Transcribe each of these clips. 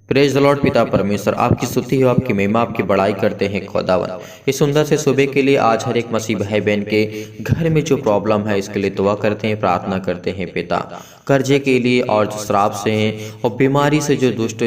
Praise the Lord. पिता परमेश्वर आपकी स्तुति हो, आपकी महिमा, आपकी बड़ाई करते हैं खुदावन। इस सुंदर से सुबह के लिए आज हर एक मसीह भाई बहन के घर में जो प्रॉब्लम है इसके लिए दुआ करते हैं, प्रार्थना करते हैं पिता। कर्जे के लिए और जो श्राप से हैं और बीमारी से जो दुष्ट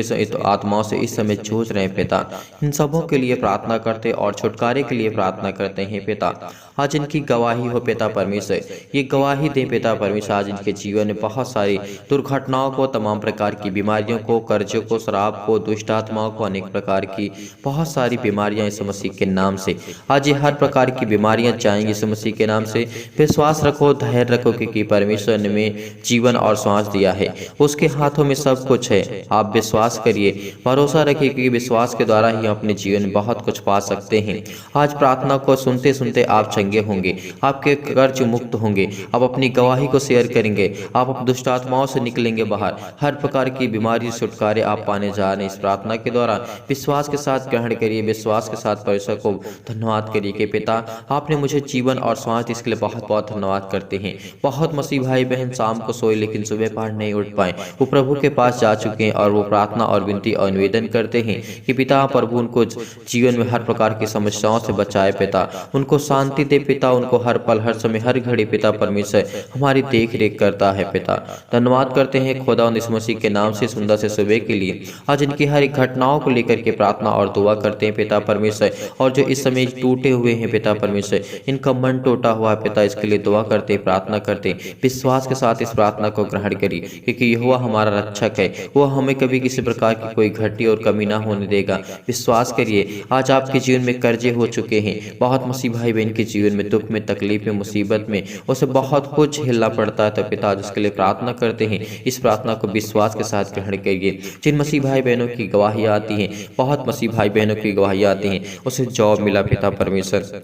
आत्माओं से इस समय जूझ रहे हैं पिता, इन सबों के लिए प्रार्थना करते और छुटकारे के लिए प्रार्थना करते हैं पिता। आज इनकी गवाही हो पिता परमेश्वर, ये गवाही दें पिता परमेश्वर। आज इनके जीवन में बहुत सारी दुर्घटनाओं को, तमाम प्रकार की बीमारियों को, कर्जों को, शराब को, दुष्ट आत्माओं को, अनेक प्रकार की बहुत सारी बीमारियां इस मसीह के नाम से आज ये हर प्रकार की बीमारियां जाएंगी इस मसीह के नाम से। विश्वास रखो, धैर्य रखो, क्योंकि परमेश्वर ने में जीवन और श्वास दिया है, उसके हाथों में सब कुछ है। आप विश्वास करिए, भरोसा रखिए, क्योंकि विश्वास के द्वारा ही अपने जीवन में बहुत कुछ पा सकते हैं। आज प्रार्थना को सुनते सुनते आप चंगे होंगे, आपके कर्ज मुक्त होंगे, आप अपनी गवाही को शेयर करेंगे, आप दुष्ट आत्माओं से निकलेंगे बाहर, हर प्रकार की बीमारी से छुटकारे आप पाने जा रहे हैं। इस प्रार्थना के द्वारा विश्वास के साथ ग्रहण करिए, विश्वास के साथ परमेश्वर को धन्यवाद करिए कि पिता आपने मुझे जीवन और श्वास दी, इसके लिए बहुत बहुत धन्यवाद करते हैं। बहुत मसीह भाई बहन शाम को सोए लेकिन सुबह पहाड़ नहीं उठ पाए, वो प्रभु के पास जा चुके हैं और वो प्रार्थना और विनती और निवेदन करते हैं कि पिता प्रभु उनको जीवन में हर प्रकार की समस्याओं से बचाए पिता, उनको शांति दे पिता, उनको हर पल हर समय हर घड़ी पिता परमेश्वर हमारी देख रेख करता है पिता। धन्यवाद करते हैं खुदा इस मसीह के नाम से सुंदर से सुबह के लिए। आज इनकी हर एक घटनाओं को लेकर के प्रार्थना और दुआ करते हैं पिता परमेश्वर, और जो इस समय टूटे हुए हैं पिता परमेश्वर, इनका मन टूटा हुआ है पिता, इसके लिए दुआ करते हैं, प्रार्थना करते हैं। विश्वास के साथ इस प्रार्थना को ग्रहण करिए, क्योंकि यहोवा हमारा रक्षक है, वो हमें कभी किसी प्रकार की कोई घटी और कमी ना होने देगा। विश्वास करिए, आज आपके जीवन में कर्जे हो चुके हैं, बहुत मसीह भाई बहन के जीवन में दुख में, तकलीफ में, मुसीबत में उसे बहुत कुछ हिलना पड़ता है, तो पिता जिसके लिए प्रार्थना करते हैं, इस प्रार्थना को विश्वास के साथ ग्रहण करिए। जिन मसीह भाई बहनों की गवाही आती है, बहुत मसीह भाई बहनों की गवाही आती है, उसे जॉब मिला पिता परमेश्वर,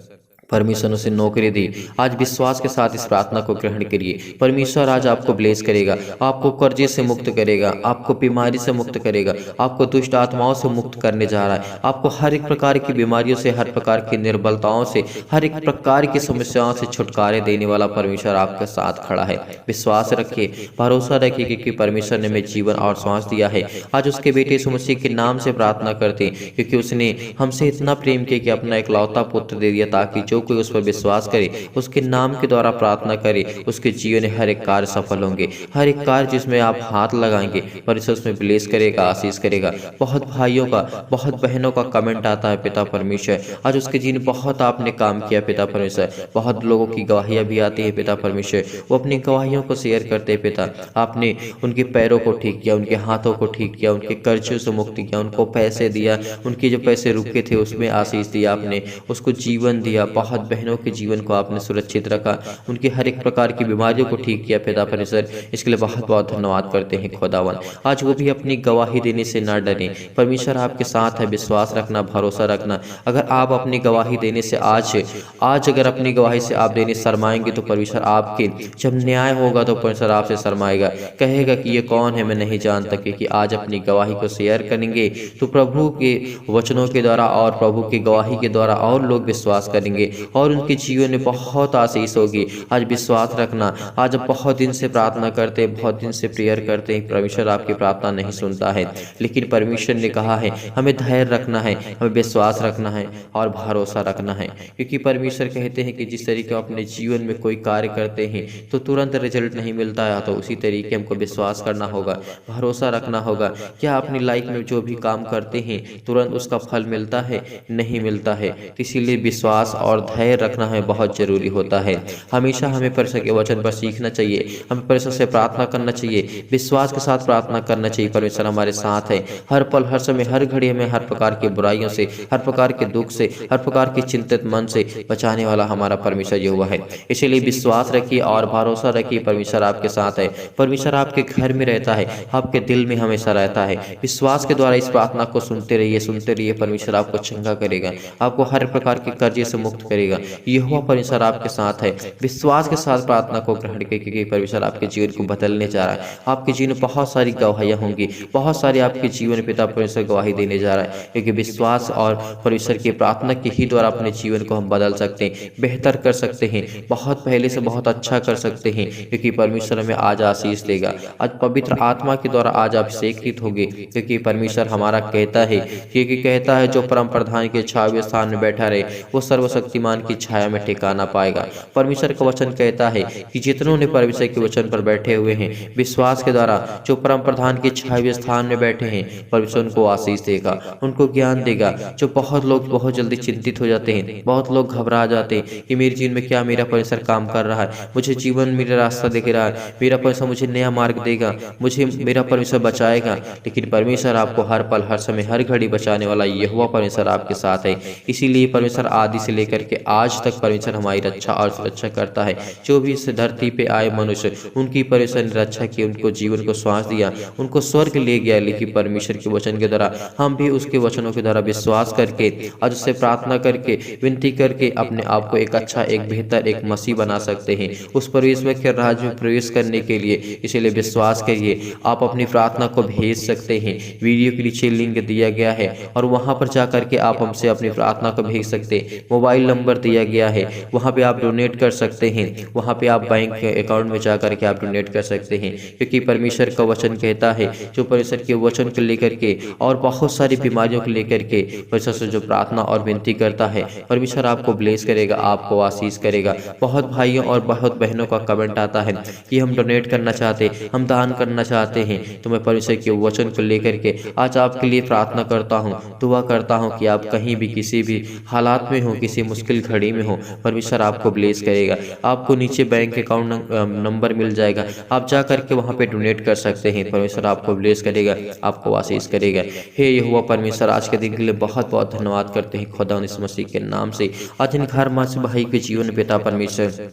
परमेश्वर उसे नौकरी दी, आज विश्वास के साथ इस प्रार्थना को ग्रहण करिए। परमेश्वर आज आपको ब्लेस करेगा, आपको कर्जे से मुक्त करेगा, आपको बीमारी से मुक्त करेगा, आपको दुष्ट आत्माओं से मुक्त करने जा रहा है, आपको हर एक प्रकार की बीमारियों से, हर प्रकार की निर्बलताओं से, हर एक प्रकार की समस्याओं से छुटकारे देने वाला परमेश्वर आपके साथ खड़ा है। विश्वास रखिए, भरोसा रखिए, क्योंकि परमेश्वर ने हमें जीवन और श्वास दिया है। आज उसके बेटे यीशु मसीह के नाम से प्रार्थना करते हैं, क्योंकि उसने हमसे इतना प्रेम किया कि अपना इकलौता पुत्र दे दिया, ताकि जो कोई उस पर विश्वास करे, उसके नाम के द्वारा प्रार्थना करे, उसके जीवन में हर एक कार्य सफल होंगे। हर एक कार्य जिसमें आप हाथ लगाएंगे परमेश्वर उसमें ब्लेस करेगा, आशीष करेगा। बहुत भाइयों का, बहुत बहनों का कमेंट आता है पिता परमेश्वर, आज उसके जीवन बहुत आपने काम किया पिता परमेश्वर। बहुत लोगों की गवाहियां भी आती है पिता परमेश्वर, वो अपनी गवाहियों को शेयर करते हैं पिता। आपने उनके पैरों को ठीक किया, उनके हाथों को ठीक किया, उनके कर्जों से मुक्ति किया, उनको पैसे दिया, उनके जो पैसे रुके थे उसमें आशीष दिया, आपने उसको जीवन दिया। बहुत बहनों के जीवन को आपने सुरक्षित रखा, उनकी हर एक प्रकार की बीमारियों को ठीक किया पिता परमेश्वर, इसके लिए बहुत बहुत धन्यवाद करते हैं खुदावन। आज वो भी अपनी गवाही देने से ना डरें, परमेश्वर आपके साथ है। विश्वास रखना, भरोसा रखना। अगर आप अपनी गवाही देने से आज अगर अपनी गवाही से आप देने शर्माएंगे, तो परमेश्वर आपके जब न्याय होगा तो परमेश्वर आपसे शर्माएगा, कहेगा कि ये कौन है, मैं नहीं जानता। क्योंकि आज अपनी गवाही को शेयर करेंगे तो प्रभु के वचनों के द्वारा और प्रभु की गवाही के द्वारा और लोग विश्वास करेंगे और उनके जीवन में बहुत आशीष होगी। आज विश्वास रखना। आज आप बहुत दिन से प्रार्थना करते हैं, बहुत दिन से प्रेयर करते हैं, परमेश्वर आपकी प्रार्थना नहीं सुनता है, लेकिन परमेश्वर ने कहा है हमें धैर्य रखना है, हमें विश्वास रखना है और भरोसा रखना है। क्योंकि परमेश्वर कहते हैं कि जिस तरीके अपने जीवन में कोई कार्य करते हैं तो तुरंत रिजल्ट नहीं मिलता है, तो उसी तरीके हमको विश्वास करना होगा, भरोसा रखना होगा। क्या अपनी लाइफ में जो भी काम करते हैं तुरंत उसका फल मिलता है? नहीं मिलता है। तो इसीलिए विश्वास और धैर्य रखना है बहुत जरूरी होता है। हमेशा हमें परमेश्वर के वचन पर सीखना चाहिए, हमें परमेश्वर से प्रार्थना करना चाहिए, विश्वास के साथ प्रार्थना करना चाहिए। परमेश्वर हमारे साथ है, हर पल हर समय हर घड़ी हमें हर प्रकार की बुराइयों से, हर प्रकार के दुख से, हर प्रकार की चिंतित मन से बचाने वाला हमारा परमेश्वर यहोवा है। इसलिए विश्वास रखिए और भरोसा रखिए, परमेश्वर आपके साथ है, परमेश्वर आपके घर में रहता है, आपके दिल में हमेशा रहता है। विश्वास के द्वारा इस प्रार्थना को सुनते रहिए, परमेश्वर आपको चंगा करेगा, आपको हर प्रकार के कर्जे से मुक्त करेगा। यहोवा परमेश्वर आपके साथ है। विश्वास के साथ प्रार्थना को ग्रहण करें, क्योंकि परमेश्वर आपके जीवन को बदलने जा रहा है। आपके जीवन में बहुत सारी गवाहियां होंगी, बहुत सारी आपके जीवन पिता परमेश्वर गवाही देने जा रहा है, क्योंकि विश्वास और परमेश्वर की प्रार्थना के ही द्वारा अपने जीवन को हम बदल सकते हैं, बेहतर कर सकते हैं, बहुत पहले से बहुत अच्छा कर सकते हैं, क्योंकि परमेश्वर हमें आज आशीष देगा। आज पवित्र आत्मा के द्वारा आज आप अभिषेकित होंगे, क्योंकि परमेश्वर हमारा कहता है, क्योंकि कहता है जो परम प्रधान के छाया स्थान में बैठा रहे वो सर्वशक्तिमान की छाया में ठिकाना पाएगा। परमेश्वर का वचन कहता है कि जितनों ने परमेश्वर के वचन पर बैठे हुए हैं विश्वास के द्वारा, जो परम प्रधान के छाया स्थान में बैठे हैं, परमेश्वर उनको आशीष देगा, उनको ज्ञान देगा। जो बहुत लोग बहुत जल्दी चिंतित हो जाते हैं, बहुत लोग घबरा जाते हैं कि मेरे जीवन में क्या मेरा परमेश्वर काम कर रहा है, मुझे जीवन मेरा रास्ता दिख रहा है, मेरा परमेश्वर मुझे नया मार्ग देगा, मुझे मेरा परमेश्वर बचाएगा। लेकिन परमेश्वर आपको हर पल हर समय हर घड़ी बचाने वाला यहोवा परमेश्वर आपके साथ है। इसीलिए परमेश्वर आदि से लेकर के आज तक परमेश्वर हमारी रक्षा और सुरक्षा करता है। जो भी इस धरती पे आए मनुष्य, उनकी परमेश्वर ने रक्षा की, उनको जीवन को श्वास दिया, उनको स्वर्ग ले गया। लेकिन परमेश्वर के वचन के द्वारा हम भी उसके वचनों के द्वारा विश्वास करके आज उससे प्रार्थना करके विनती करके अपने आप को एक अच्छा, एक बेहतर, एक मसीह बना सकते हैं उस परमेश्वर के राज्य में प्रवेश करने के लिए। इसलिए विश्वास करिए, आप अपनी प्रार्थना को भेज सकते हैं। वीडियो के नीचे लिंक दिया गया है और वहां पर जाकर के आप हमसे अपनी प्रार्थना को भेज सकते हैं। मोबाइल नंबर दिया गया है, वहां पे आप डोनेट कर सकते हैं। वहां पे आप बैंक अकाउंट में जाकर के आप डोनेट कर सकते हैं, क्योंकि परमेश्वर का वचन कहता है जो परमेश्वर के वचन को लेकर के और बहुत सारी बीमारियों को लेकर के परमेश्वर से जो प्रार्थना और विनती करता है, परमेश्वर आपको ब्लेस करेगा, आपको आशीष करेगा। बहुत भाइयों और बहुत बहनों का कमेंट आता है कि हम डोनेट करना चाहते, हम दान करना चाहते हैं। तो मैं परमेश्वर के वचन को लेकर के आज आपके लिए प्रार्थना करता हूँ, दुआ करता हूँ कि आप कहीं भी किसी भी हालात में हो, किसी मुश्किल घड़ी में हो, परमेश्वर आपको ब्लेस करेगा। आपको नीचे बैंक अकाउंट नंबर मिल जाएगा, आप जा करके वहाँ पे डोनेट कर सकते हैं। परमेश्वर आपको ब्लेस करेगा, आपको आशीष करेगा। हे यहोवा परमेश्वर, आज के दिन के लिए बहुत बहुत धन्यवाद करते हैं खुदा यीशु मसीह के नाम से। आज इन घर माँ से भाई के जीवन पिता परमेश्वर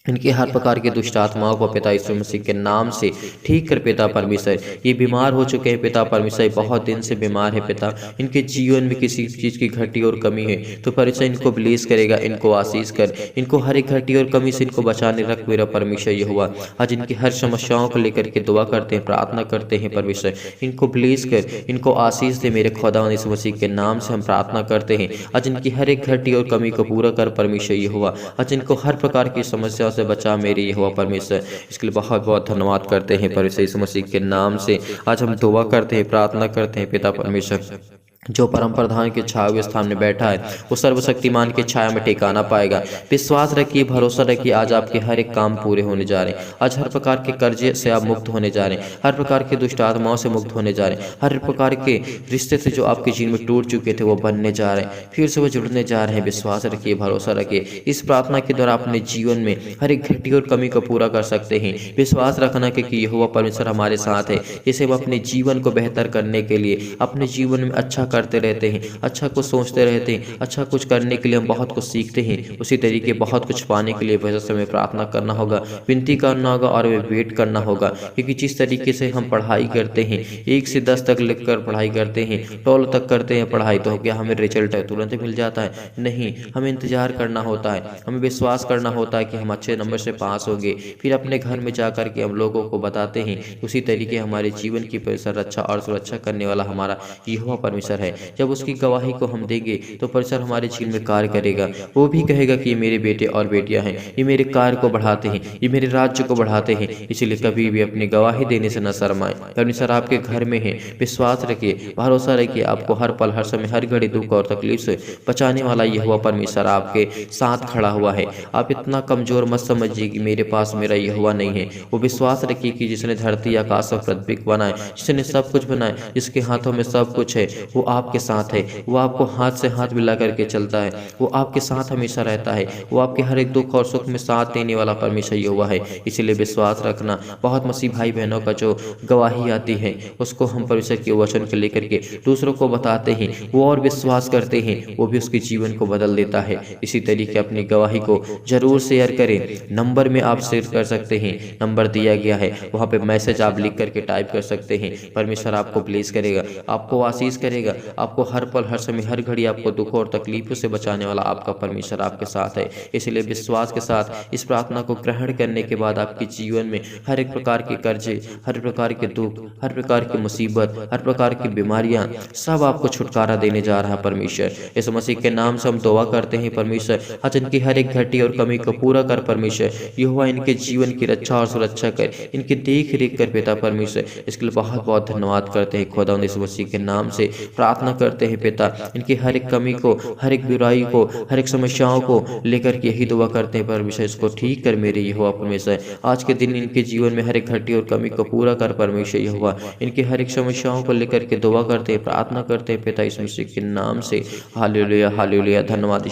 इनके हर प्रकार के दुष्ट आत्माओं को पिता यीशु मसीह के नाम से ठीक कर पिता परमेश्वर। ये बीमार हो चुके हैं पिता परमेश्वर, बहुत दिन से बीमार है पिता, इनके जीवन में किसी चीज़ की घटी और कमी है तो परमेश्वर इनको ब्लेस करेगा, इनको आशीष कर, इनको हर एक घटी और कमी से इनको बचाने रख मेरा परमेश्वर यहोवा। आज इनकी हर समस्याओं को लेकर के दुआ करते हैं, प्रार्थना करते हैं परमेश्वर, इनको ब्लेस कर, इनको आशीष दे मेरे खुदा यीशु मसीह के नाम से हम प्रार्थना करते हैं। आज इनकी हर एक घटी और कमी को पूरा कर परमेश्वर यहोवा। आज इनको हर प्रकार की समस्या से बचा मेरी यहोवा परमेश्वर। इसके लिए बहुत बहुत धन्यवाद करते हैं परमेश्वर यीशु मसीह के नाम से। आज हम दुआ करते हैं, प्रार्थना करते हैं पिता परमेश्वर, जो परम प्रधान के छाया स्थान में बैठा है वो सर्वशक्तिमान के छाया में ठिकाना पाएगा। विश्वास रखिए, भरोसा रखिए, आज आपके हर एक काम पूरे होने जा रहे हैं। आज हर प्रकार के कर्जे से आप मुक्त होने जा रहे हैं, हर प्रकार के दुष्ट आत्माओं से मुक्त होने जा रहे हैं, हर प्रकार के रिश्ते से जो आपके जीवन में टूट चुके थे वो बनने जा रहे हैं, फिर से वो जुड़ने जा रहे हैं। विश्वास रखिए, भरोसा रखिए, इस प्रार्थना के द्वारा अपने जीवन में हर एक घटी और कमी को पूरा कर सकते हैं। विश्वास रखना कि यहोवा परमेश्वर हमारे साथ है, जिसे हम अपने जीवन को बेहतर करने के लिए अपने जीवन में अच्छा करते रहते हैं, अच्छा कुछ सोचते रहते हैं, अच्छा कुछ करने के लिए हम बहुत कुछ सीखते हैं। उसी तरीके बहुत कुछ पाने के लिए वजह से हमें प्रार्थना करना होगा, विनती करना होगा और वेट करना होगा। क्योंकि जिस तरीके से हम पढ़ाई करते हैं, 1 से 10 तक लिखकर पढ़ाई करते हैं, 12 तक करते हैं पढ़ाई, तो क्या हमें रिजल्ट तुरंत मिल जाता है? नहीं, हमें इंतजार करना होता है, हमें विश्वास करना होता है कि हम अच्छे नंबर से पास होंगे, फिर अपने घर में जाकर के हम लोगों को बताते हैं। उसी तरीके हमारे जीवन की परमेश्वर रक्षा और सुरक्षा करने वाला हमारा यहोवा परमेश्वर है। जब उसकी गवाही को हम देंगे तो परमेश्वर हमारे जीवन में कार्य करेगा। वो भी कहेगा कि ये मेरे बेटे और बेटियां हैं, ये मेरे कार्य को बढ़ाते हैं, ये मेरे राज्य को बढ़ाते हैं। इसलिए कभी भी अपनी गवाही देने से न शर्माएं। परमेश्वर आपके घर में है, विश्वास रखिए, भरोसा रखिए, आपको हर पल हर समय हर घड़ी दुख और तकलीफ से बचाने वाला यहोवा परमेश्वर आपके साथ खड़ा हुआ है। आप इतना कमजोर मत समझिए कि मेरे पास मेरा यहोवा नहीं है। वो विश्वास रखिए कि जिसने धरती आकाश और पृथ्वी बनाए, जिसने सब कुछ बनाए, जिसके हाथों में सब कुछ है, वो आपके साथ है। वो आपको हाथ से हाथ मिला करके चलता है, वो आपके साथ हमेशा रहता है, वो आपके हर एक दुख और सुख में साथ देने वाला परमेश्वर यहोवा है। इसीलिए विश्वास रखना। बहुत मसीह भाई बहनों का जो गवाही आती है उसको हम परमेश्वर के वचन को लेकर के दूसरों को बताते हैं, वो और विश्वास करते हैं, वो भी उसके जीवन को बदल देता है। इसी तरीके अपनी गवाही को जरूर शेयर करें। नंबर में आप शेयर कर सकते हैं, नंबर दिया गया है, वहाँ पे मैसेज आप लिख करके टाइप कर सकते हैं। परमेश्वर आपको ब्लेस करेगा, आपको आशीष करेगा, आपको हर पल हर समय हर घड़ी आपको दुखों और तकलीफों से बचाने वाला आपका परमेश्वर आपके साथ है। इसलिए विश्वास के साथ इस प्रार्थना को ग्रहण करने के बाद आपके जीवन में हर एक प्रकार के कर्जे, हर प्रकार के दुख, हर प्रकार की मुसीबत, हर प्रकार की बीमारियां सब आपको छुटकारा देने जा रहा है परमेश्वर। इस मसीह के नाम से हम दुआ करते हैं परमेश्वर, आज इनकी हर एक घटी और कमी को पूरा कर परमेश्वर। यहोवा इनके जीवन की रक्षा और सुरक्षा कर, इनकी देख रेख कर पिता परमेश्वर। इसके लिए बहुत बहुत धन्यवाद करते हैं खुदा, इस मसीह के नाम से प्रार्थना करते हैं पिता। इनकी हर एक कमी को, हर एक बुराई को, हर एक समस्याओं को लेकर के यही दुआ करते हैं परमेश्वर, इसको ठीक कर मेरे यहोवा परमेश्वर। आज के दिन इनके जीवन में हर एक घटी और कमी को पूरा कर परमेश्वर यहोवा। इनकी हर एक समस्याओं को लेकर के दुआ करते हैं, प्रार्थना करते हैं पिता इस मसीह के नाम से। हालेलुया हालेलुया, धन्यवाद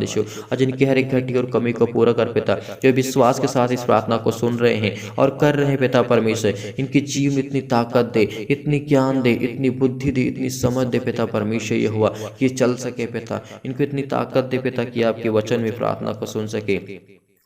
यीशु। आज इनकी हर एक घटी और कमी को पूरा कर पिता, जो विश्वास के साथ इस प्रार्थना को सुन रहे हैं और कर रहे हैं पिता परमेश्वर। इनके जीवन में इतनी ताकत दे, इतनी ज्ञान दे, इतनी बुद्धि दे, इतनी समझ दे पिता परमेश्वर यहोवा, कि चल सके पिता। इनको इतनी ताकत दे पिता कि आपके वचन में प्रार्थना को सुन सके।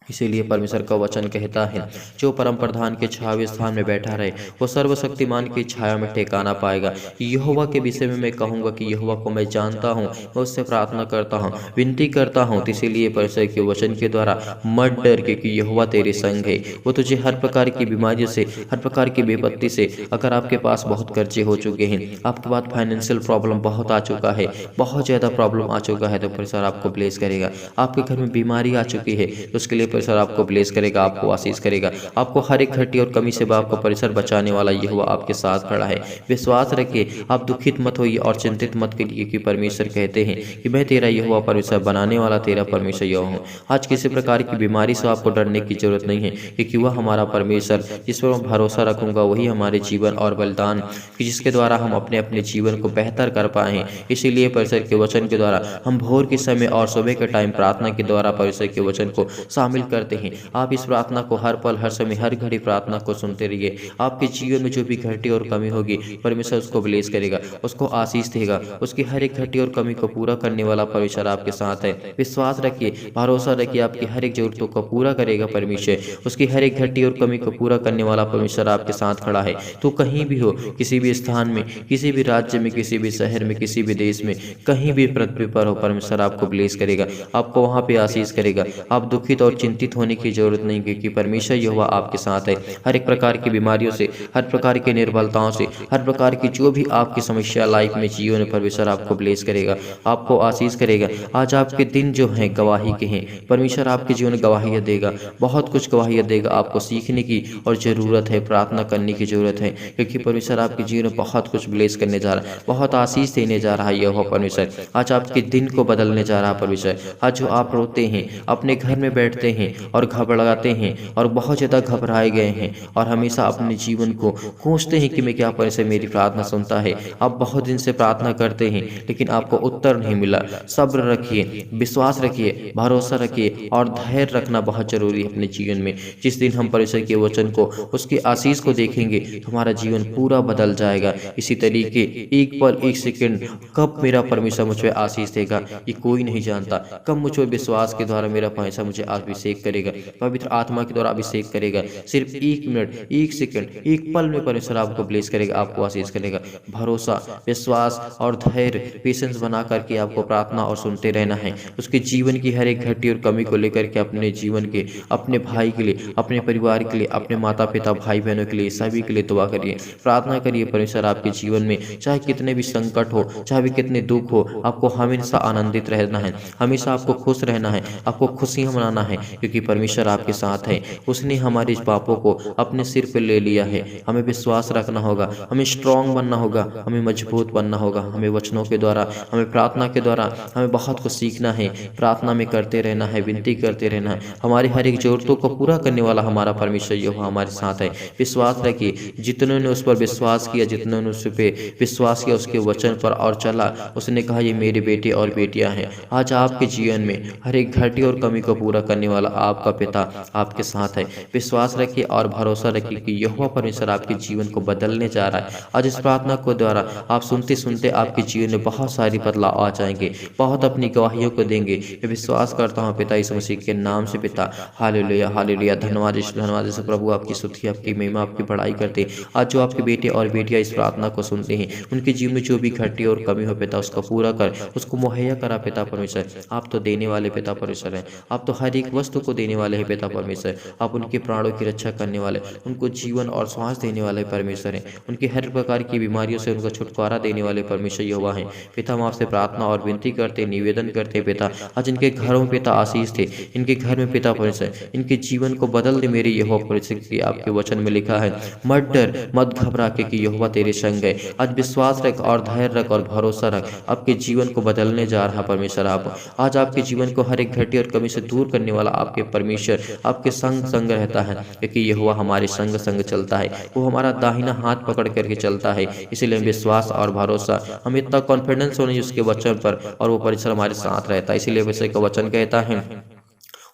इसीलिए परमेश्वर का वचन कहता है, जो परम प्रधान के छावे स्थान में बैठा रहे वो सर्वशक्तिमान की छाया में ठिकाना पाएगा। यहोवा के विषय में मैं कहूँगा कि यहोवा को मैं जानता हूँ, मैं उससे प्रार्थना करता हूँ, विनती करता हूँ। इसीलिए परमेश्वर के वचन के द्वारा मत डर, क्योंकि यहोवा तेरे संग है। वो तुझे हर प्रकार की बीमारियों से, हर प्रकार की विपत्ति से, अगर आपके पास बहुत कर्जे हो चुके हैं, आपके पास फाइनेंशियल प्रॉब्लम बहुत आ चुका है, बहुत ज़्यादा प्रॉब्लम आ चुका है, तो परमेश्वर आपको ब्लेस करेगा। आपके घर में बीमारी आ चुकी है, तो उसके लिए परमेश्वर आपको ब्लेस करेगा, आपको आशीष करेगा। आपको हर एक घटी और कमी से आपको परमेश्वर बचाने वाला यहोवा आपके साथ खड़ा है। विश्वास रखिए, आप दुखित मत होइए और चिंतित मत करिए, कि परमेश्वर कहते हैं कि मैं तेरा यहोवा परमेश्वर, बनाने वाला तेरा परमेश्वर यहोवा हूँ। आज किसी प्रकार की बीमारी से आपको डरने की जरूरत नहीं है, क्योंकि वह हमारा परमेश्वर, जिस पर मैं भरोसा रखूंगा, वही हमारे जीवन और बलिदान, कि जिसके द्वारा हम अपने अपने जीवन को बेहतर कर पाए। इसीलिए परमेश्वर के वचन के द्वारा हम भोर के समय और सुबह के टाइम प्रार्थना के द्वारा परमेश्वर के वचन को शामिल करते हैं। आप इस प्रार्थना को हर पल हर समय हर घड़ी प्रार्थना को सुनते रहिए। आपके जीवन में जो भी घटी और कमी होगी, परमेश्वर उसको ब्लेस करेगा, उसको आशीष देगा। उसकी हर एक घटी और कमी को पूरा करने वाला परमेश्वर आपके साथ है। विश्वास रखिए, भरोसा रखिए, आपकी हर एक जरूरतों को पूरा करेगा परमेश्वर। उसकी हर एक घटी और कमी को पूरा करने वाला परमेश्वर आपके साथ खड़ा है। तो कहीं भी हो, किसी भी स्थान में, किसी भी राज्य में, किसी भी शहर में, किसी भी देश में, कहीं भी पृथ्वी पर हो, परमेश्वर आपको ब्लेस करेगा, आपको वहां पे आशीष करेगा। आप दुखित और चिंतित होने की जरूरत नहीं, क्योंकि परमेश्वर यहोवा आपके साथ है। हर एक प्रकार की बीमारियों से, हर प्रकार की निर्बलताओं से, हर प्रकार की जो भी आपकी समस्या लाइफ में जीवन में, परमेश्वर आपको ब्लेस करेगा, आपको आशीष करेगा। आज आपके दिन जो हैं गवाही के हैं, परमेश्वर आपके जीवन में गवाहियाँ देगा, बहुत कुछ गवाहियाँ देगा। आपको सीखने की और ज़रूरत है, प्रार्थना करने की ज़रूरत है, क्योंकि परमेश्वर आपके जीवन में बहुत कुछ ब्लेस करने जा रहा है, बहुत आशीष देने जा रहा है यहोवा परमेश्वर। आज आपके दिन को बदलने जा रहा है परमेश्वर। आज जो आप रोते हैं, अपने घर में बैठते हैं और घबराते हैं और बहुत ज़्यादा घबराए गए हैं और हमेशा अपने जीवन को कोसते हैं कि मैं क्या परमेश्वर मेरी प्रार्थना सुनता है। आप बहुत दिन से प्रार्थना करते हैं लेकिन आपको उत्तर नहीं मिला। सब्र रखिए, विश्वास रखिए, भरोसा रखिए और धैर्य रखना बहुत जरूरी है अपने जीवन में। जिस दिन हम परमेश्वर के वचन को, उसके आशीष को देखेंगे, तो हमारा जीवन पूरा बदल जाएगा। इसी तरीके एक पल एक सेकंड कब मेरा परमेश्वर मुझ पर आशीष देगा, ये कोई नहीं जानता। कब मुझ पर विश्वास के द्वारा मेरा परमेश्वर मुझे अभिषेक करेगा, पवित्र आत्मा के द्वारा अभिषेक करेगा। सिर्फ एक मिनट, एक सेकंड, एक पल में परमेश्वर आपको ब्लेस करेगा, आपको आशीष करेगा। भरोसा, विश्वास और धैर्य, पेशेंस बना करके आपको प्रार्थना और सुनते रहना है। उसके जीवन की हर एक घटी और कमी को लेकर के अपने जीवन के, अपने भाई के लिए, अपने परिवार के लिए, अपने माता पिता भाई बहनों के लिए, सभी के लिए दुआ करिए, प्रार्थना करिए। परमेश्वर आपके जीवन में चाहे कितने भी संकट हो, चाहे भी कितने दुख हो, आपको हमेशा आनंदित रहना है, हमेशा आपको खुश रहना है, आपको खुशियां मनाना है, क्योंकि परमेश्वर आपके साथ है। उसने हमारे पापों को अपने सिर पर ले लिया है। हमें विश्वास रखना होगा, हमें स्ट्रांग बनना होगा, हमें मजबूत बनना होगा। हमें वचनों के द्वारा, हमें प्रार्थना के द्वारा हमें बहुत कुछ सीखना है। प्रार्थना में करते रहना है, विनती करते रहना है। हमारी हर एक जरूरतों को पूरा करने वाला हमारा परमेश्वर यहोवा हमारे साथ है। विश्वास रखिए, जितनों ने उस पर विश्वास किया, जितनों ने उस पर विश्वास किया, उसके वचन पर और चला, उसने कहा ये मेरे बेटे और बेटियां हैं। आज आपके जीवन में हर एक घटी और कमी को पूरा करने वाला वाला आपका पिता आपके साथ है। विश्वास रखिए और भरोसा रखिए कि यहोवा परमेश्वर आपके जीवन को बदलने जा रहा है। आज इस प्रार्थना को द्वारा आप सुनते सुनते आपके जीवन में बहुत सारी बदलाव आ जाएंगे, बहुत अपनी गवाहियों को देंगे। मैं विश्वास करता हूँ पिता यीशु मसीह के नाम से पिता। Hallelujah hallelujah. धन्यवाद यीशु, धन्यवाद यीशु। प्रभु आपकी स्तुति, आपकी महिमा, आपकी बड़ाई करते हैं। आज जो आपके बेटे और बेटियां इस प्रार्थना को सुनते हैं, उनके जीवन में जो भी घटी और कमी हो पिता, उसको पूरा कर, उसको मुहैया करा पिता परमेश्वर। आप तो देने वाले पिता परमेश्वर हैं, आप तो हर एक वस्तु को देने वाले हैं पिता परमेश्वर। आप उनके प्राणों की रक्षा करने वाले, उनको जीवन और श्वास देने वाले परमेश्वर हैं। उनकी हर प्रकार की बीमारियों से उनको छुटकारा देने वाले परमेश्वर यहोवा हैं। पिता हम आपसे प्रार्थना और विनती करते, निवेदन करते पिता, आज इनके घरों में पिता आशीष थे, इनके घर में पिता परमेश्वर इनके जीवन को बदल दे मेरे यहोवा परमेश्वर। आपके वचन में लिखा है, मत डर मत घबरा के कि यहोवा तेरे संग है। आज विश्वास रख और धैर्य रख और भरोसा रख, आपके जीवन को बदलने जा रहा परमेश्वर। आप आज आपके जीवन को हर एक घटी और कमी से दूर करने वाला आपके परमेश्वर आपके संग संग रहता है, क्योंकि यहोवा हमारे संग संग चलता है। वो हमारा दाहिना हाथ पकड़ करके चलता है। इसलिए विश्वास और भरोसा, हम इतना कॉन्फिडेंस होने उसके वचन पर, और वो परमेश्वर हमारे साथ रहता है। इसीलिए वैसे का वचन कहता है,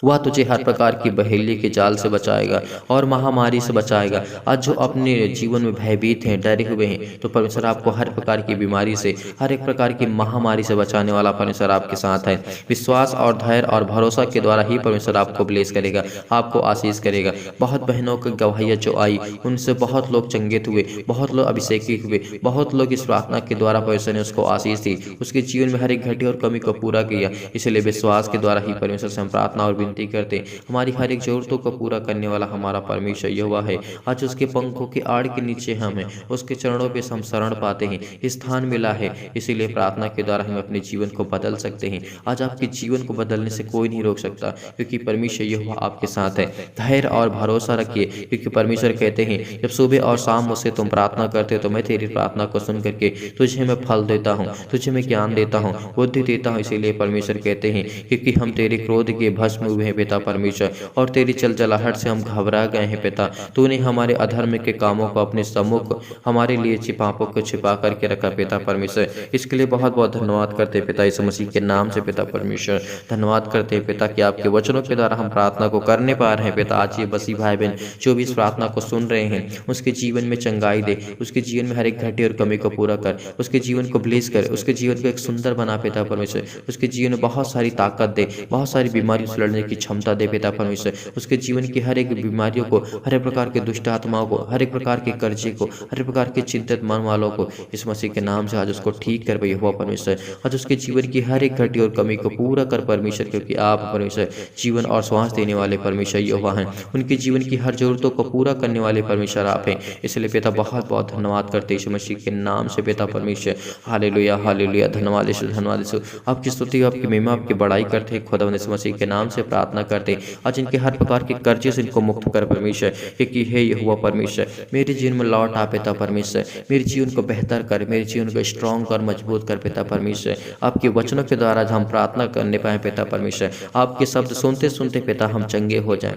वह तुझे हर प्रकार की बहेली के जाल से बचाएगा और महामारी से बचाएगा। आज जो अपने जीवन में भयभीत हैं, डरे हुए हैं, तो परमेश्वर आपको हर प्रकार की बीमारी से, हर एक प्रकार की महामारी से बचाने वाला परमेश्वर आपके साथ है। विश्वास और धैर्य और भरोसा के द्वारा ही परमेश्वर आपको ब्लेस करेगा, आपको आशीष करेगा। बहुत बहनों की गवाहियाँ जो आई, उनसे बहुत लोग चंगित हुए, बहुत लोग अभिषेकी हुए, बहुत लोग इस प्रार्थना के द्वारा परमेश्वर ने उसको आशीष दी, उसके जीवन में हर एक घटी और कमी को पूरा किया। इसलिए विश्वास के द्वारा ही परमेश्वर से हम प्रार्थना और विनती करते, हमारी हर एक जरूरतों को पूरा करने वाला हमारा परमेश्वर यहोवा है। आज उसके पंखों के आड़ के नीचे हम हैं, उसके चरणों पे हम शरण पाते हैं, स्थान मिला है। इसीलिए प्रार्थना के द्वारा हम अपने जीवन को बदल सकते हैं। आज आपके जीवन को बदलने से कोई नहीं रोक सकता, क्योंकि परमेश्वर यहोवा आपके साथ है। धैर्य और भरोसा रखिए, क्योंकि परमेश्वर कहते हैं, जब सुबह और शाम मुझसे तुम प्रार्थना करते हो तो मैं तेरी प्रार्थना को सुन करके तुझे मैं फल देता हूँ, तुझे मैं ज्ञान देता हूँ, बुद्धि देता हूँ। इसीलिए परमेश्वर कहते हैं, क्योंकि हम तेरे क्रोध के भस्म हुए हैं पिता परमेश्वर, और तेरी चलचलाहट से हम घबरा गए हैं पिता। तूने हमारे अधर्म के कामों को अपने सम्मुख हमारे लिए पापों को छिपा करके रखा पिता परमेश्वर। इसके लिए बहुत बहुत धन्यवाद करते पिता यीशु मसीह के नाम से पिता परमेश्वर। धन्यवाद करते हैं पिता कि आपके वचनों के द्वारा हम प्रार्थना को करने पा रहे हैं पिता। आज ये बसी भाई बहन जो भी इस प्रार्थना को सुन रहे हैं, उसके जीवन में चंगाई दे, उसके जीवन में हर एक घटी और कमी को पूरा कर, उसके जीवन को ब्लेस कर, उसके जीवन को एक सुंदर बना पिता परमेश्वर। उसके जीवन में बहुत सारी ताकत दे, बहुत सारी बीमारियों से लड़ने की क्षमता दे पिता परमेश्वर। उसके जीवन की हर एक बीमारियों को, हर एक प्रकार के दुष्ट आत्माओं को, हर एक प्रकार के कर्जे को, हर एक प्रकार के चिंतित मन वालों को इस मसीह के नाम से आज उसको ठीक कर यहोवा परमेश्वर। आज उसके जीवन की हर एक घटी और कमी को पूरा कर परमेश्वर, क्योंकि आप परमेश्वर जीवन और श्वास देने वाले परमेश्वर यहोवा हैं। उनके जीवन की हर जरूरतों को पूरा करने वाले परमेश्वर आप हैं। इसलिए पिता बहुत बहुत धन्यवाद करते यीशु मसीह के नाम से पिता परमेश्वर। Hallelujah hallelujah. धन्यवाद यीशु, धन्यवाद यीशु। आपकी स्तुति, आपकी महिमा, आपकी बड़ाई करते खुदा यीशु मसीह के नाम से प्रार्थना करते। आज इनके हर प्रकार के कर्जे से इनको मुक्त कर परमेश्वर, क्योंकि हे यहोवा परमेश्वर, मेरे जीवन में लौट आ पिता परमेश्वर। मेरे जीवन को बेहतर कर, मेरे जीवन को स्ट्रॉन्ग कर, मजबूत कर पिता परमेश्वर। आपके वचनों के द्वारा हम प्रार्थना करने पाए पिता परमेश्वर। आपके शब्द सुनते सुनते पिता हम चंगे हो जाएं।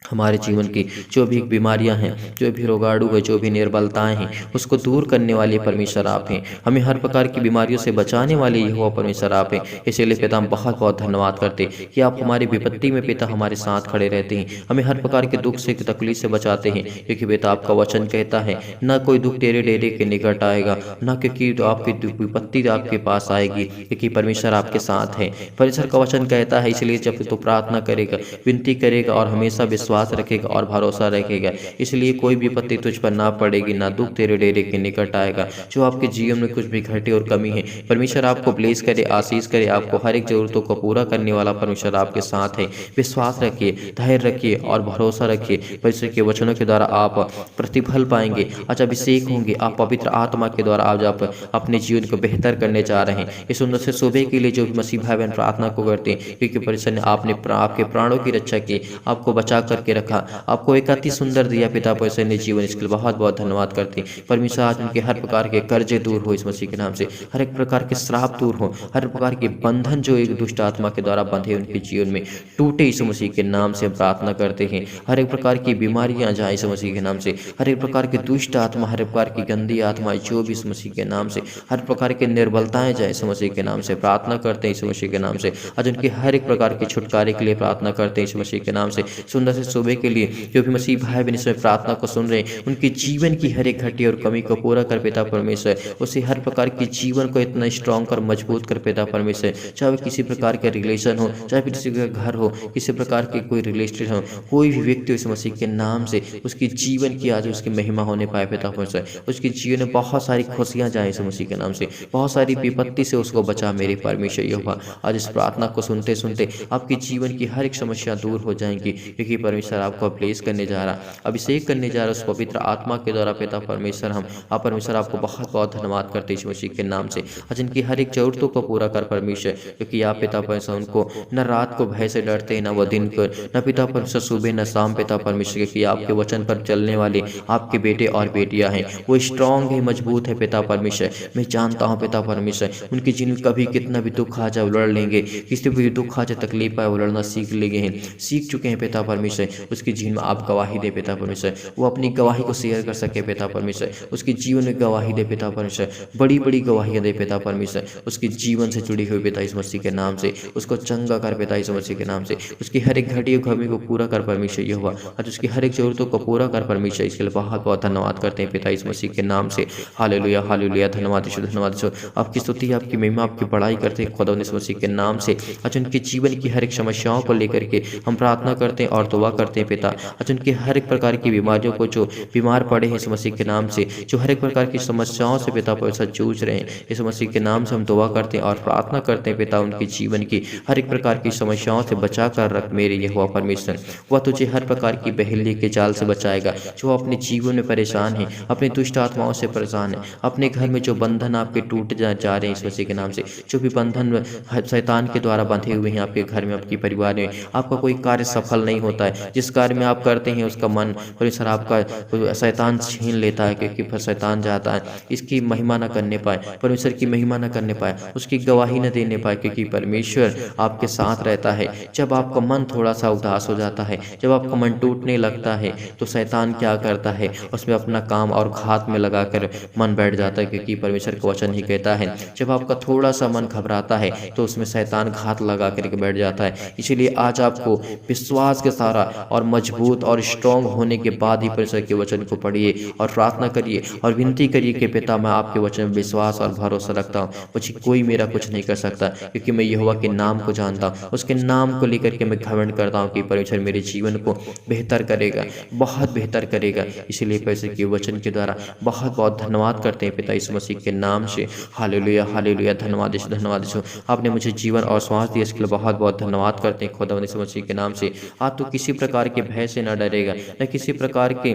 हमारे जीवन की जो भी बीमारियां हैं, जो भी रोगाणु है, जो भी निर्बलताएं हैं, उसको दूर करने वाले परमेश्वर आप हैं। हमें हर प्रकार की बीमारियों से बचाने वाले यहोवा परमेश्वर आप हैं। इसलिए पिता हम बहुत बहुत धन्यवाद करते कि आप हमारी विपत्ति में पिता हमारे साथ खड़े रहते हैं, हमें हर प्रकार के दुख से, तकलीफ से बचाते हैं। क्योंकि पिता आपका वचन कहता है, न कोई दुख तेरे डेरे के निकट आएगा, न क्योंकि आपकी विपत्ति आपके पास आएगी, क्योंकि परमेश्वर आपके साथ है। परमेश्वर का वचन कहता है, इसलिए जब तू प्रार्थना करेगा, विनती करेगा और हमेशा विश्वास रखेगा और भरोसा रखेगा, इसलिए कोई विपत्ति तुझ पर ना पड़ेगी, ना दुख तेरे डेरे के निकट आएगा। जो आपके जीवन में कुछ भी घटी और कमी है, परमेश्वर आपको ब्लेस करे, आशीष करे, आपको हर एक जरूरतों को पूरा करने वाला परमेश्वर आपके साथ है। विश्वास रखिए, धैर्य रखिए और भरोसा रखिए। परमेश्वर के वचनों के द्वारा आप प्रतिफल पाएंगे, आज अभिषेक होंगे, आप पवित्र आत्मा के द्वारा आज आप अपने जीवन को बेहतर करने जा रहे हैं। इस सुंदर से सुबह के लिए जो भी मसीह भाई बहन प्रार्थना को करते हैं, क्योंकि परमेश्वर ने आपने आपके प्राणों की रक्षा की, आपको बचा कर करके रखा, आपको एक अति सुंदर दिया पिता परमेश्वर ने जीवन, इसके लिए बहुत बहुत धन्यवाद करते हैं परमेश्वर। आज उनके हर प्रकार के कर्जे दूर हो इस मसीह के नाम से, हर एक प्रकार के श्राप दूर हो, हर प्रकार के बंधन जो एक दुष्ट आत्मा के द्वारा बंधे उनके जीवन में टूटे इस मसीह के नाम से हम प्रार्थना करते हैं। हर एक प्रकार की बीमारियां जाए इस मसीह के नाम से, हर एक प्रकार के दुष्ट आत्मा, हर एक प्रकार की गंदी आत्माएं जो भी इस मसीह के नाम से, हर प्रकार के निर्बलताएं जाए इस मसीह के नाम से प्रार्थना करते हैं इस मसीह के नाम से। आज उनके हर एक प्रकार के छुटकारे के लिए प्रार्थना करते हैं इस मसीह के नाम से। सुंदर से सुबह के लिए जो भी मसीह भाई बहन इसमें प्रार्थना को सुन रहे हैं, उनके जीवन की हर एक घटी और कमी को पूरा कर पिता परमेश्वर, उसे हर प्रकार के जीवन को इतना स्ट्रॉन्ग कर मजबूत कर पिता परमेश्वर। चाहे वो किसी प्रकार के रिलेशन हो, चाहे फिर किसी का घर हो, किसी प्रकार के कोई रिलेशन हो, कोई भी व्यक्ति इस मसीह के नाम से उसकी जीवन की आज उसकी महिमा होने पाए पिता परमेश्वर। उसके जीवन में बहुत सारी खुशियां जाए इस मसीह के नाम से, बहुत सारी विपत्ति से उसको बचा मेरे परमेश्वर यहोवा। आज इस प्रार्थना को सुनते सुनते आपके जीवन की हर एक समस्या दूर हो जाएंगी, क्योंकि परमेश्वर आपको प्लेस करने जा रहा, अभिषेक करने जा रहा उस पवित्र आत्मा के द्वारा पिता परमेश्वर। हम आप परमेश्वर आपको बहुत बहुत धन्यवाद करते हैं इस मसीह के नाम से। आज इनकी हर एक जरूरतों को पूरा कर परमेश्वर, क्योंकि आप पिता परमेश्वर उनको न रात को भय से डरते हैं, न वो दिन को, न पिता परमेश्वर सुबह न शाम पिता परमेश्वर, क्योंकि आपके वचन पर चलने वाले आपके बेटे और बेटियां हैं, वो स्ट्रांग है, मजबूत है पिता परमेश्वर। मैं जानता हूँ पिता परमेश्वर उनके जीवन में कभी कितना भी दुख आ जाए वो लड़ लेंगे, किसी भी दुख आ जाए तकलीफ आए वो लड़ना सीख लेंगे हैं, सीख चुके हैं पिता परमेश्वर। उसके जीवन में आप गवाही दे पिता परमेश्वर, वो अपनी गवाही को शेयर कर सके पिता परमेश्वर। उसके जीवन में गवाही दे पिता परमेश्वर, बड़ी बड़ी गवाहियां दे पिता परमेश्वर। उसके जीवन से जुड़ी हुई पिता इस मसीह के नाम से, उसको चंगा कर पिता इस मसीह के नाम से। उसकी हर एक घड़ी घड़ी को पूरा कर परमेश्वर ये हुआ, आज उसकी हर एक जरूरतों को पूरा कर परमेश्वर। इसके लिए बहुत बहुत धन्यवाद करते हैं पिता इस मसीह के नाम से। हालेलुया हालेलुया, धन्यवाद यीशु, धन्यवाद यीशु। आपकी स्तुति आपकी महिमा आपकी बड़ाई करते हैं खुदा इस मसीह के नाम से। आज उनके जीवन की हर एक समस्याओं को लेकर के हम प्रार्थना करते हैं और दुआ करते हैं पिता। आज उनके हर एक प्रकार की बीमारियों को जो बीमार पड़े हैं इस मसीह के नाम से, जो हर एक प्रकार की समस्याओं से पिता परमेश्वर जूझ रहे हैं, इस मसीह के नाम से हम दुआ करते हैं और प्रार्थना करते हैं पिता। उनके जीवन की हर एक प्रकार की समस्याओं से बचा कर रख मेरे यहोवा परमेश्वर। वह तुझे हर प्रकार की बहेली के जाल से बचाएगा। जो अपने जीवन में परेशान है, अपनी दुष्ट आत्माओं से परेशान है, अपने घर में जो बंधन आपके टूट जा रहे हैं इस मसीह के नाम से, जो भी बंधन शैतान के द्वारा बंधे हुए हैं आपके घर में, आपके परिवार में, आपका कोई कार्य सफल नहीं होता है, जिस कार्य में आप करते हैं उसका मन परमेश्वर आपका शैतान छीन लेता है, क्योंकि फिर शैतान जाता है इसकी महिमा न करने पाए, परमेश्वर की महिमा न करने पाए, उसकी गवाही न देने पाए, क्योंकि परमेश्वर आपके साथ रहता है। जब आपका मन थोड़ा सा उदास हो जाता है, जब आपका मन टूटने लगता है, तो शैतान क्या करता है, उसमें अपना काम और घात में लगाकर मन बैठ जाता है, क्योंकि परमेश्वर का वचन ही कहता है जब आपका थोड़ा सा मन घबराता है तो उसमें शैतान घात लगा करके बैठ जाता है। इसीलिए आज आपको विश्वास के सारा और मजबूत और स्ट्रॉन्ग होने के बाद ही परमेश्वर के वचन को पढ़िए और प्रार्थना करिए और विनती करिए कि पिता मैं आपके वचन में विश्वास और भरोसा रखता हूँ, मुझे कोई मेरा कुछ नहीं कर सकता, क्योंकि मैं यहोवा के नाम को जानता हूँ, उसके नाम को लेकर के मैं घमंड करता हूँ कि परमेश्वर मेरे जीवन को बेहतर करेगा, बहुत बेहतर करेगा। इसीलिए परमेश्वर के वचन के द्वारा बहुत बहुत धन्यवाद करते हैं पिता इस मसीह के नाम से। हालेलुया हालेलुया, धन्यवाद यीशु, धन्यवाद यीशु। आपने मुझे जीवन और श्वास दिया, इसके लिए बहुत बहुत धन्यवाद करते हैं खुदा इस मसीह के नाम से। आप तो किसी प्रकार के भय से न डरेगा, न किसी प्रकार के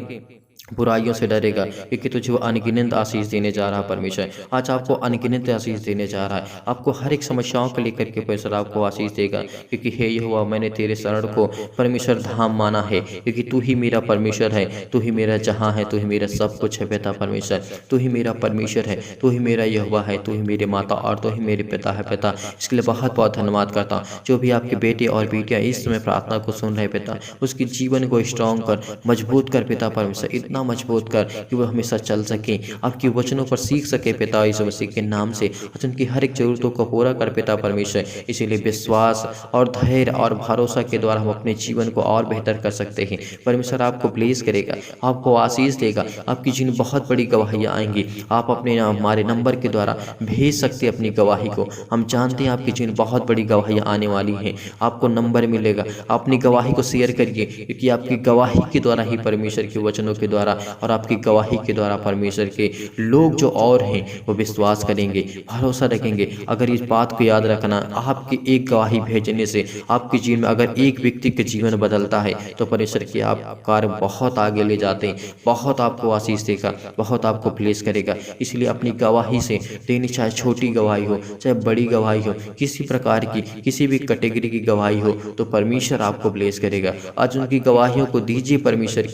बुराइयों से डरेगा, क्योंकि तुझे वो अनगिनत आशीष देने जा रहा है परमेश्वर। आज आपको अनगिनत आशीष देने जा रहा है, आपको हर एक समस्याओं को लेकर के परमेश्वर आपको आशीष देगा, क्योंकि हे यहोवा मैंने तेरे शरण को परमेश्वर धाम माना है, क्योंकि तू ही मेरा परमेश्वर है, तू ही मेरा जहां है, तू ही मेरा सब कुछ है पिता परमेश्वर। तू ही मेरा परमेश्वर है, तू ही मेरा यहोवा है, तू ही मेरे माता और तू ही मेरे पिता है पिता। इसके लिए बहुत बहुत धन्यवाद करता हूँ। जो भी आपके बेटे और बेटियां इस समय प्रार्थना को सुन रहे पिता, उसके जीवन को स्ट्रॉन्ग कर, मजबूत कर पिता परमेश्वर, इतना मजबूत कर कि वो हमेशा चल सके, आपके वचनों पर सीख सके पिता यीशु मसीह के नाम से। उनकी हर एक जरूरतों को पूरा कर पिता परमेश्वर। इसीलिए विश्वास और धैर्य और भरोसा के द्वारा हम अपने जीवन को और बेहतर कर सकते हैं। परमेश्वर आपको ब्लेस करेगा, आपको आशीष देगा, आपकी जीवन बहुत बड़ी गवाहियाँ आएंगी। आप अपने हमारे नंबर के द्वारा भेज सकते हैं अपनी गवाही को। हम जानते हैं आपकी जीवन बहुत बड़ी गवाहियाँ आने वाली हैं, आपको नंबर मिलेगा, अपनी गवाही को शेयर करिए, क्योंकि आपकी गवाही के द्वारा ही परमेश्वर के वचनों के द्वारा द्वारा और आपकी गवाही के द्वारा परमेश्वर के लोग जो और हैं वो विश्वास करेंगे, भरोसा रखेंगे। अगर इस बात को याद रखना, आपकी एक गवाही भेजने से आपके जीवन में अगर एक व्यक्ति के जीवन बदलता है तो परमेश्वर के आप कार्य बहुत आगे ले जाते हैं, बहुत आपको आशीष देगा, बहुत आपको ब्लेस करेगा। इसलिए अपनी गवाही से देनी, चाहे छोटी गवाही हो चाहे बड़ी गवाही हो, किसी प्रकार की किसी भी कैटेगरी की गवाही हो, तो परमेश्वर आपको ब्लेस करेगा। आज उनकी गवाहियों को दीजिए, परमेश्वर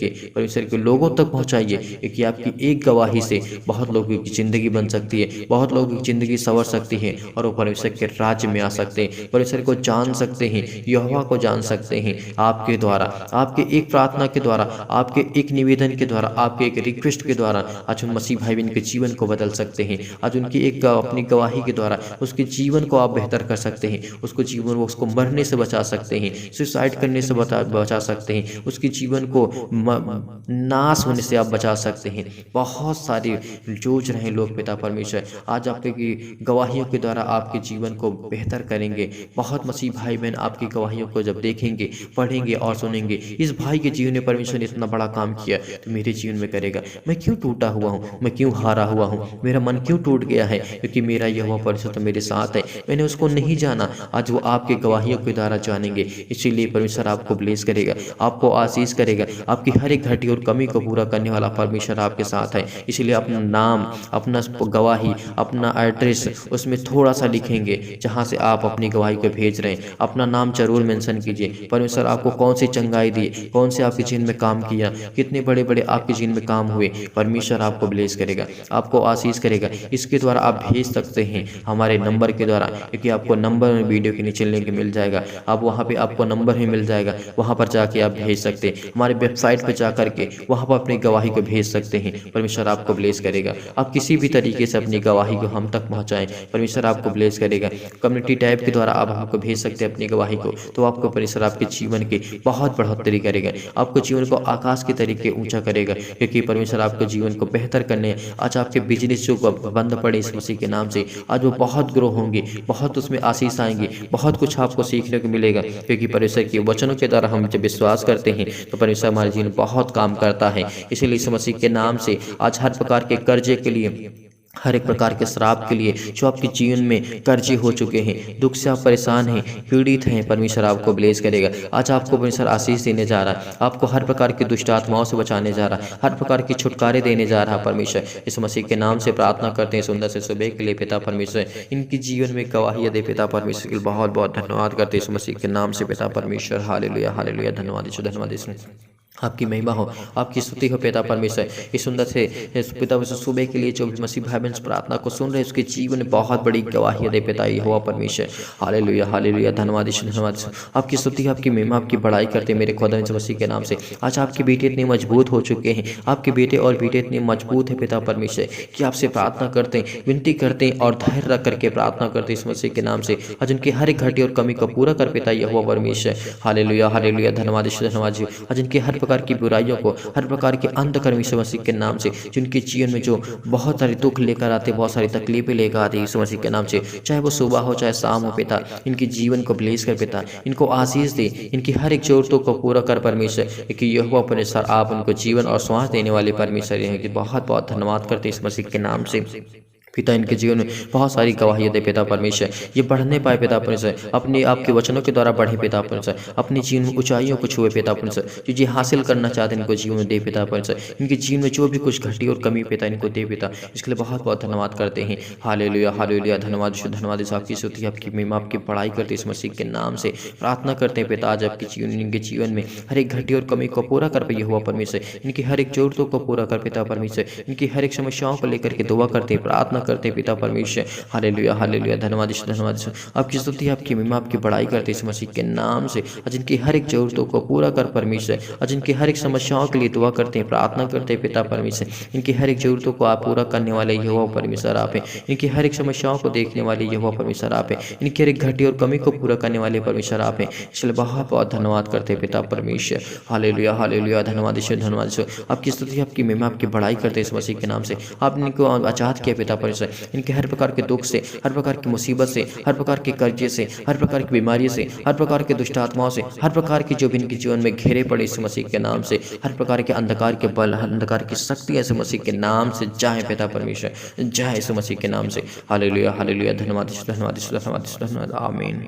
के लोगों तक पहुंचाइए, कि आपकी एक गवाही से बहुत लोगों की जिंदगी बन सकती है, बहुत लोगों की जिंदगी संवर सकती है और वो परमेश्वर के राज्य में आ सकते हैं, परमेश्वर को जान सकते हैं, यहोवा को जान सकते हैं। आपके द्वारा, आपके एक प्रार्थना के द्वारा, आपके एक निवेदन के द्वारा, आपके एक रिक्वेस्ट के द्वारा आज हम मसीह भाई बहन के जीवन को बदल सकते हैं। आज उनकी एक अपनी गवाही के द्वारा उसके जीवन को आप बेहतर कर सकते हैं, उसको जीवन उसको मरने से बचा सकते हैं, सुसाइड करने से बचा सकते हैं, उसके जीवन को नाश होने से आप बचा सकते हैं। बहुत सारे जूझ रहे लोग पिता परमेश्वर आज आपकी गवाहियों के द्वारा आपके जीवन को बेहतर करेंगे। बहुत मसीह भाई बहन आपकी गवाहियों को जब देखेंगे, पढ़ेंगे और सुनेंगे, इस भाई के जीवन में परमेश्वर ने इतना बड़ा काम किया तो मेरे जीवन में करेगा। मैं क्यों टूटा हुआ हूँ, मैं क्यों हारा हुआ हूँ, मेरा मन क्यों टूट गया है, क्योंकि मेरा यहोवा परमेश्वर तो मेरे साथ है, मैंने उसको नहीं जाना। आज वो आपके गवाहियों के द्वारा जानेंगे। इसीलिए परमेश्वर आपको ब्लेस करेगा, आपको आशीष करेगा। आपकी हर एक घटी और कमी को पूरा करने वाला परमेश्वर आपके साथ है। इसलिए अपना नाम, अपना गवाही, अपना एड्रेस उसमें थोड़ा सा लिखेंगे जहाँ से आप अपनी गवाही को भेज रहे हैं। अपना नाम जरूर मेंशन कीजिए। परमेश्वर आपको कौन सी चंगाई दी, कौन से आपके जीवन में काम किया, कितने बड़े बड़े आपके जीवन में काम हुए, परमेश्वर आपको ब्लेस करेगा, आपको आशीष करेगा। इसके द्वारा आप भेज सकते हैं हमारे नंबर के द्वारा, क्योंकि आपको नंबर में वीडियो के नीचे लिंक मिल जाएगा। आप वहाँ पे आपको नंबर ही मिल जाएगा, वहाँ पर जाके आप भेज सकते हैं। हमारे वेबसाइट पर जा करके वहाँ पर अपनी गवाही को भेज सकते हैं, परमेश्वर आपको ब्लेस करेगा। आप किसी भी तरीके से अपनी गवाही को हम तक पहुँचाएं, परमेश्वर आपको ब्लेस करेगा। कम्युनिटी टैब के द्वारा आप हमको भेज सकते हैं अपनी गवाही को, तो आपको परमेश्वर आपके जीवन की बहुत बढ़ोतरी करेगा, आपको जीवन को आकाश के तरीके ऊंचा करेगा, क्योंकि परमेश्वर आपके जीवन को बेहतर करने, आज आपके बिजनेस जो बंद पड़े इस मसीह के नाम से, आज वो बहुत ग्रो होंगे, बहुत उसमें आशीष आएंगे, बहुत कुछ आपको सीखने को मिलेगा, क्योंकि परमेश्वर के वचनों के द्वारा हम जब विश्वास करते हैं तो परमेश्वर हमारे जीवन बहुत काम करता है। इसीलिए इस मसीह के नाम से आज हर प्रकार के कर्जे के लिए, हर एक प्रकार के श्राप के लिए जो आपके जीवन में कर्जे हो चुके हैं, दुख से आप परेशान हैं, पीड़ित हैं, परमेश्वर आपको ब्लेस करेगा। आज आपको परमेश्वर आशीष देने जा रहा है, आपको हर प्रकार की दुष्ट आत्माओं से बचाने जा रहा है, हर प्रकार की छुटकारे देने जा रहा है। परमेश्वर इस मसीह के नाम से प्रार्थना करते हैं सुंदर से सुबह के लिए पिता परमेश्वर, इनकी जीवन में गवाही दे पिता परमेश्वर के बहुत बहुत धन्यवाद करते हैं इस मसीह के नाम से पिता परमेश्वर। हालेलुया हालेलुया, धन्यवाद यीशु, धन्यवाद यीशु। आपकी महिमा हो, आपकी स्तुति हो पिता परमेश्वर। इस सुंदर से पिता परमेश्वर सुबह के लिए जो भी मसीह भाई बहन प्रार्थना को सुन रहे हैं उसके जीवन में बहुत बड़ी गवाही दे पिता यहोवा परमेश्वर। हालेलुया हालेलुया, धन्यवाद यीशु, धन्यवाद यीशु। आपकी स्तुति, आपकी महिमा, आपकी बड़ाई करते हैं मेरे खुदा यीशु मसीह के नाम से। आज आपके बेटे इतने मजबूत हो चुके हैं, आपके बेटे और बेटे इतने मजबूत है पिता परमेश्वर कि आपसे प्रार्थना करते हैं, विनती करते हैं और धैर्य रख करके प्रार्थना करते हैं इस मसीह के नाम से। आज उनकी हर एक घटी और कमी को पूरा कर पिता यहोवा परमेश्वर। हालेलुया हालेलुया, धन्यवाद यीशु, धन्यवाद यीशु। आज उनकी हर प्रकार की बुराइयों को, हर प्रकार के अंधकर्मी यीशु मसीह के नाम से, जिनके जीवन में जो बहुत सारे दुख लेकर आते, बहुत सारी तकलीफें लेकर आते यीशु मसीह के नाम से, चाहे वो सुबह हो चाहे शाम हो पिता, इनके जीवन को ब्लेस कर पिता, इनको आशीष दे, इनकी हर एक जरूरतों को पूरा कर परमेश्वर, कि यहोवा परमेश्वर आप उनको जीवन और श्वास देने वाले परमेश्वर हैं। कि बहुत बहुत धन्यवाद करते इस मसीह के नाम से पिता। इनके जीवन में बहुत सारी गवाहियाँ दे पिता परमेश्वर, ये बढ़ने पाए पिता परमेश्वर, अपने आपके वचनों के द्वारा बढ़े पिता परमेश्वर, अपने जीवन में ऊंचाइयों को छुए पिता परमेश्वर, जो जी हासिल करना चाहते हैं इनको जीवन में दे पिता परमेश्वर। इनके जीवन में जो भी कुछ घटी और कमी पिता इनको दे पिता, इसके लिए बहुत बहुत धन्यवाद करते हैं। हालेलुया हालेलुया, धन्यवाद धन्यवाद। आपकी स्तुति, आपकी महिमा, आपकी बड़ाई करते इस मसीह के नाम से प्रार्थना करते हैं पिता। आज आपके जीवन, इनके जीवन में हर एक घटी और कमी को पूरा कर पाइए हुआ परमेश्वर, इनकी हर एक जरूरतों को पूरा कर पिता परमेश्वर, इनकी हर एक समस्याओं को लेकर के दुआ करते हैं, प्रार्थना करते हैं पिता परमेश्वर। हालेलुया हालेलुया, धन्यवाद धन्यवाद। आपकी स्तुति, आपकी महिमा, आपकी बड़ाई करते इस मसीह के नाम से। आज इनकी हर एक जरूरतों को पूरा कर परमेश्वर, आज इनकी हर एक समस्याओं के लिए दुआ करते हैं, प्रार्थना करते हैं पिता परमेश्वर। इनकी हर एक जरूरतों को आप पूरा करने वाले यहोवा परमेश्वर आप हैं, इनकी हर एक समस्याओं को देखने वाले यहोवा परमेश्वर आप हैं, इनकी हर एक घटी और कमी को पूरा करने वाले परमेश्वर आप हैं। इसलिए बहुत बहुत धन्यवाद करते हैं पिता परमेश्वर। हालेलुया हालेलुया, धन्यवाद ईश्वर, धन्यवाद ईश्वर। आपकी स्तुति, आपकी महिमा, आपकी बड़ाई करते इस मसीह के नाम से। आपने इनको आजाद किया पिता परमेश्वर इनके हर प्रकार के दुख से, हर प्रकार की मुसीबत से, हर प्रकार के कर्जे से, हर प्रकार की बीमारी से, हर प्रकार के दुष्ट आत्माओं से, हर प्रकार की जो भी इनके जीवन में घेरे पड़े इस मसीह के नाम से, हर प्रकार के अंधकार के बल, अंधकार की शक्ति इस मसीह के नाम से जाए पिता परमेश्वर, जाए इस मसीह के नाम से। हालेलुया हालेलुया, धन्यवाद धन्यवाद धन्यवाद धन्यवाद, आमीन।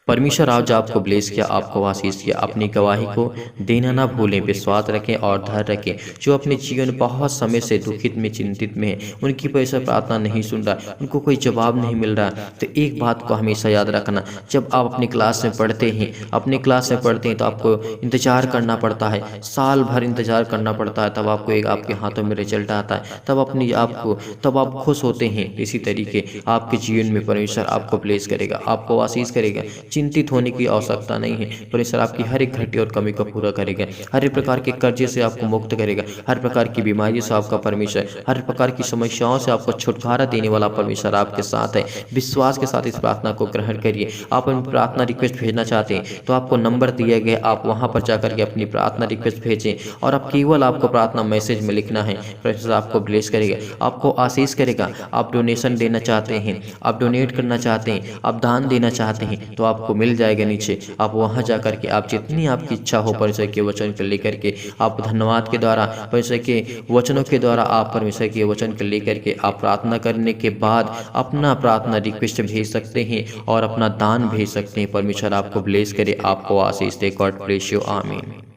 परमेश्वर आज आपको ब्लेस किया, आपको आशीष किया। अपनी गवाही को देना ना भूलें, विश्वास रखें और धैर्य रखें। जो अपने जीवन में बहुत समय से दुखित में, चिंतित में है, उनकी परमेश्वर प्रार्थना नहीं सुन रहा, उनको कोई जवाब नहीं मिल रहा, तो एक बात को हमेशा याद रखना, जब आप अपनी क्लास में पढ़ते हैं, तो आपको इंतजार करना पड़ता है, साल भर इंतजार करना पड़ता है, तब आपको एक आपके हाथों में रिजल्ट आता है, तब आप खुश होते हैं। इसी तरीके आपके जीवन में परमेश्वर आपको ब्लेस करेगा, आपको आशीष करेगा। चिंतित होने की आवश्यकता नहीं है, परमेश्वर आपकी हर एक घटी और कमी को पूरा करेगा, हर एक प्रकार के कर्जे से आपको मुक्त करेगा, हर प्रकार की बीमारी से आपका परमेश्वर, हर प्रकार की समस्याओं से आपको छुटकारा देने वाला परमेश्वर आपके साथ है। विश्वास के साथ इस प्रार्थना को ग्रहण करिए। आप अपनी प्रार्थना रिक्वेस्ट भेजना चाहते हैं तो आपको नंबर दिया गया, आप वहां पर जाकर के अपनी प्रार्थना रिक्वेस्ट भेजें और आपको प्रार्थना मैसेज में लिखना है। परमेश्वर आपको ब्लेस करेगा, आपको आशीष करेगा। आप डोनेशन देना चाहते हैं, आप डोनेट करना चाहते हैं, आप दान देना चाहते हैं, तो आपको मिल जाएगा नीचे। आप वहां जाकर के आप जितनी आपकी इच्छा हो परमेश्वर के वचन को लेकर के, आप धन्यवाद के द्वारा, परमेश्वर के वचनों के द्वारा, आप परमेश्वर के वचन को लेकर के आप प्रार्थना करने के बाद अपना प्रार्थना रिक्वेस्ट भेज सकते हैं और अपना दान भेज सकते हैं। परमेश्वर आपको ब्लेस करे, आपको आशीष दे। गॉड ब्लेस यू, आमीन।